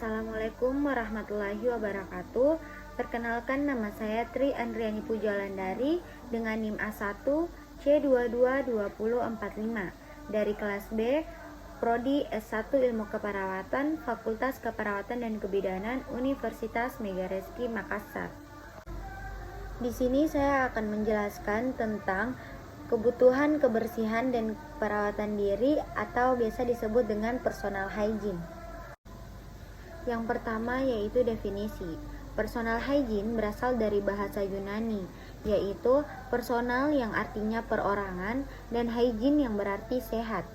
Assalamualaikum warahmatullahi wabarakatuh. Perkenalkan, nama saya Tri Andriani Pujalandari dengan NIM A1 C222045 dari kelas B, Prodi S1 Ilmu Keperawatan, Fakultas Keperawatan dan Kebidanan, Universitas Megareski Makassar. Di sini saya akan menjelaskan tentang kebutuhan kebersihan dan perawatan diri atau biasa disebut dengan personal hygiene. Yang pertama yaitu definisi. Personal hygiene berasal dari bahasa Yunani, yaitu personal yang artinya perorangan dan hygiene yang berarti sehat.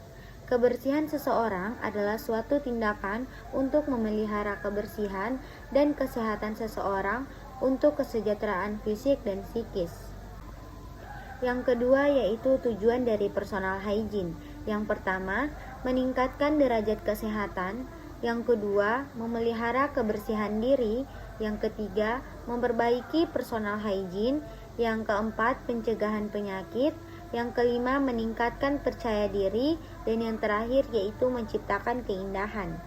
Kebersihan seseorang adalah suatu tindakan untuk memelihara kebersihan dan kesehatan seseorang untuk kesejahteraan fisik dan psikis. Yang kedua yaitu tujuan dari personal hygiene. Yang pertama, meningkatkan derajat kesehatan. Yang kedua, memelihara kebersihan diri. Yang ketiga, memperbaiki personal hygiene. Yang keempat, pencegahan penyakit. Yang kelima, meningkatkan percaya diri. Dan yang terakhir yaitu menciptakan keindahan.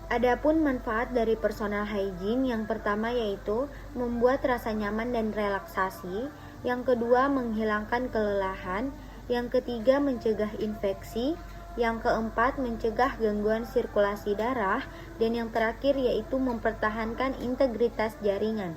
Adapun manfaat dari personal hygiene, yang pertama yaitu membuat rasa nyaman dan relaksasi. Yang kedua, menghilangkan kelelahan. Yang ketiga, mencegah infeksi. Yang keempat, mencegah gangguan sirkulasi darah. Dan yang terakhir yaitu mempertahankan integritas jaringan.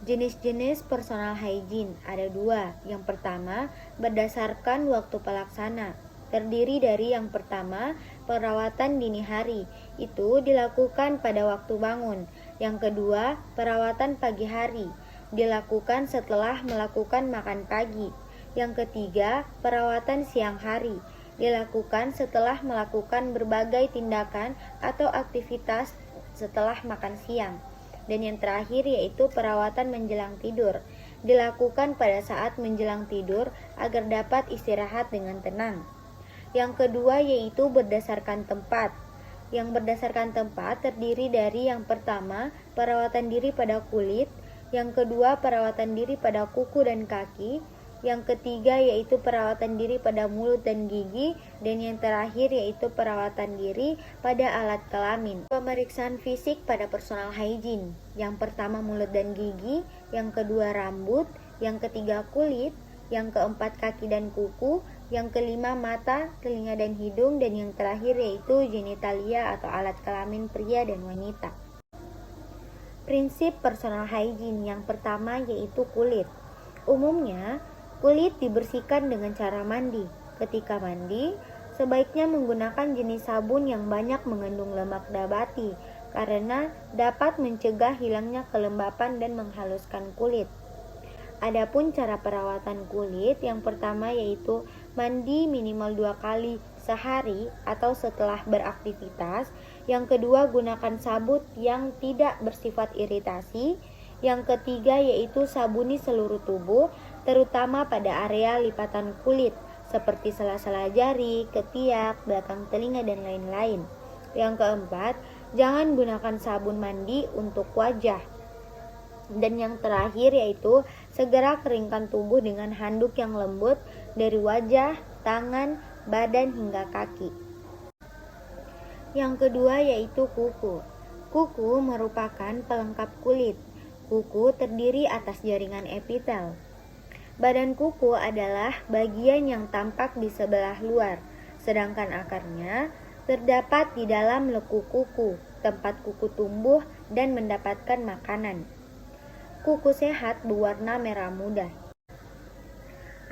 Jenis-jenis personal hygiene ada dua. Yang pertama, berdasarkan waktu pelaksana. Terdiri dari yang pertama, perawatan dini hari. Itu dilakukan pada waktu bangun. Yang kedua, perawatan pagi hari. Dilakukan setelah melakukan makan pagi. Yang ketiga, perawatan siang hari. Dilakukan setelah melakukan berbagai tindakan atau aktivitas setelah makan siang. Dan yang terakhir yaitu perawatan menjelang tidur. Dilakukan pada saat menjelang tidur agar dapat istirahat dengan tenang. Yang kedua yaitu berdasarkan tempat. Yang berdasarkan tempat terdiri dari yang pertama, perawatan diri pada kulit. Yang kedua, perawatan diri pada kuku dan kaki. Yang ketiga yaitu perawatan diri pada mulut dan gigi. Dan yang terakhir yaitu perawatan diri pada alat kelamin. Pemeriksaan fisik pada personal hygiene. Yang pertama mulut dan gigi. Yang kedua rambut. Yang ketiga kulit. Yang keempat kaki dan kuku. Yang kelima mata, telinga dan hidung. Dan yang terakhir yaitu genitalia atau alat kelamin pria dan wanita. Prinsip personal hygiene yang pertama yaitu kulit. Umumnya kulit dibersihkan dengan cara mandi. Ketika mandi, sebaiknya menggunakan jenis sabun yang banyak mengandung lemak nabati karena dapat mencegah hilangnya kelembapan dan menghaluskan kulit. Adapun cara perawatan kulit, yang pertama yaitu mandi minimal 2 kali sehari atau setelah beraktivitas. Yang kedua, gunakan sabun yang tidak bersifat iritasi. Yang ketiga yaitu sabuni seluruh tubuh, terutama pada area lipatan kulit seperti sela-sela jari, ketiak, belakang telinga dan lain-lain. Yang keempat, jangan gunakan sabun mandi untuk wajah. Dan yang terakhir yaitu segera keringkan tubuh dengan handuk yang lembut dari wajah, tangan, badan hingga kaki. Yang kedua yaitu kuku. Kuku merupakan pelengkap kulit. Kuku terdiri atas jaringan epitel. Badan kuku adalah bagian yang tampak di sebelah luar, sedangkan akarnya terdapat di dalam lekuk kuku, tempat kuku tumbuh dan mendapatkan makanan. Kuku sehat berwarna merah muda.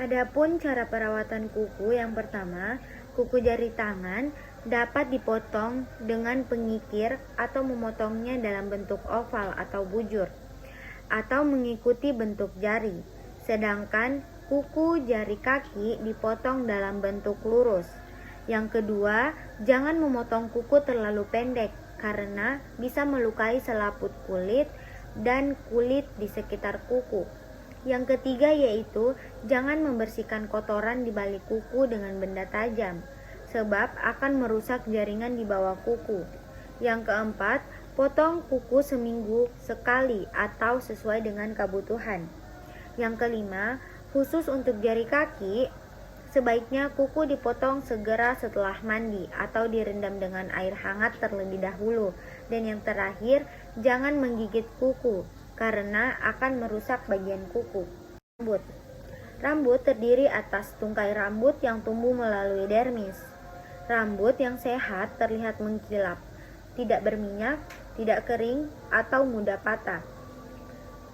Adapun cara perawatan kuku, yang pertama, kuku jari tangan dapat dipotong dengan pengikir atau memotongnya dalam bentuk oval atau bujur atau mengikuti bentuk jari. Sedangkan kuku jari kaki dipotong dalam bentuk lurus. Yang kedua, jangan memotong kuku terlalu pendek karena bisa melukai selaput kulit dan kulit di sekitar kuku. Yang ketiga yaitu jangan membersihkan kotoran di balik kuku dengan benda tajam, sebab akan merusak jaringan di bawah kuku. Yang keempat, potong kuku seminggu sekali atau sesuai dengan kebutuhan. Yang kelima, khusus untuk jari kaki, Sebaiknya kuku dipotong segera setelah mandi atau direndam dengan air hangat terlebih dahulu. Dan yang terakhir, jangan menggigit kuku karena akan merusak bagian kuku. Rambut. Rambut terdiri atas tungkai rambut yang tumbuh melalui dermis. Rambut yang sehat terlihat mengkilap, tidak berminyak, tidak kering, atau mudah patah.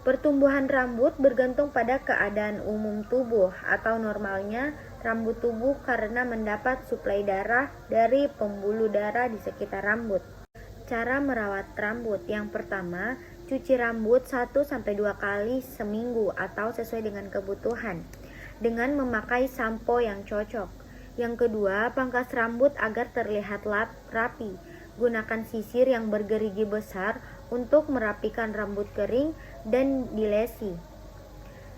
Pertumbuhan rambut bergantung pada keadaan umum tubuh atau normalnya rambut tubuh karena mendapat suplai darah dari pembuluh darah di sekitar rambut. Cara merawat rambut. Yang pertama, cuci rambut 1-2 kali seminggu atau sesuai dengan kebutuhan dengan memakai sampo yang cocok. Yang kedua, pangkas rambut agar terlihat rapi. Gunakan sisir yang bergerigi besar untuk merapikan rambut kering dan dilesi.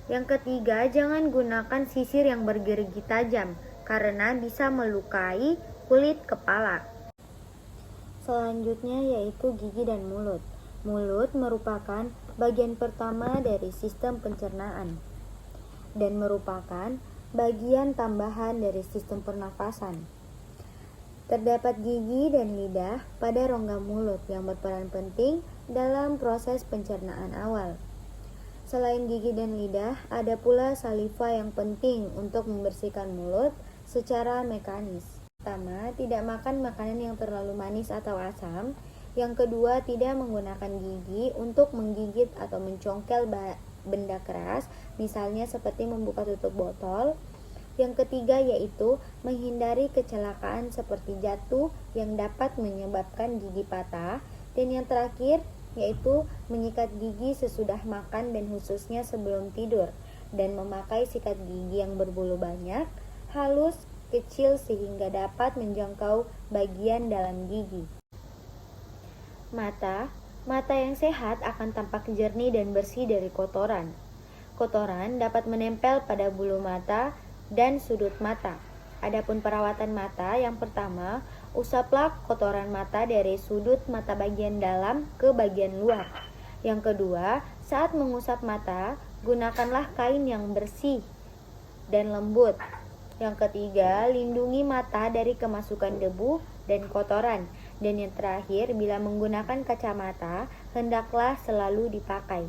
Yang ketiga, jangan gunakan sisir yang bergerigi tajam karena bisa melukai kulit kepala. Selanjutnya yaitu gigi dan mulut. Mulut merupakan bagian pertama dari sistem pencernaan dan merupakan bagian tambahan dari sistem pernafasan. Terdapat gigi dan lidah pada rongga mulut yang berperan penting dalam proses pencernaan awal. Selain gigi dan lidah, ada pula saliva yang penting untuk membersihkan mulut secara mekanis. Pertama, tidak makan makanan yang terlalu manis atau asam. Yang kedua, tidak menggunakan gigi untuk menggigit atau mencongkel benda keras, misalnya seperti membuka tutup botol. Yang ketiga yaitu menghindari kecelakaan seperti jatuh yang dapat menyebabkan gigi patah. Dan yang terakhir yaitu menyikat gigi sesudah makan dan khususnya sebelum tidur, dan memakai sikat gigi yang berbulu banyak, halus, kecil sehingga dapat menjangkau bagian dalam gigi. Mata. Mata yang sehat akan tampak jernih dan bersih dari kotoran. Kotoran dapat menempel pada bulu mata dan sudut mata. Adapun perawatan mata, yang pertama, usaplah kotoran mata dari sudut mata bagian dalam ke bagian luar. Yang kedua, saat mengusap mata, gunakanlah kain yang bersih dan lembut. Yang ketiga, lindungi mata dari kemasukan debu dan kotoran. Dan yang terakhir, bila menggunakan kacamata, hendaklah selalu dipakai.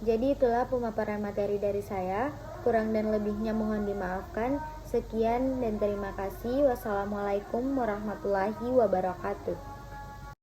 Jadi itulah pemaparan materi dari saya. Kurang dan lebihnya mohon dimaafkan. Sekian dan terima kasih. Wassalamualaikum warahmatullahi wabarakatuh.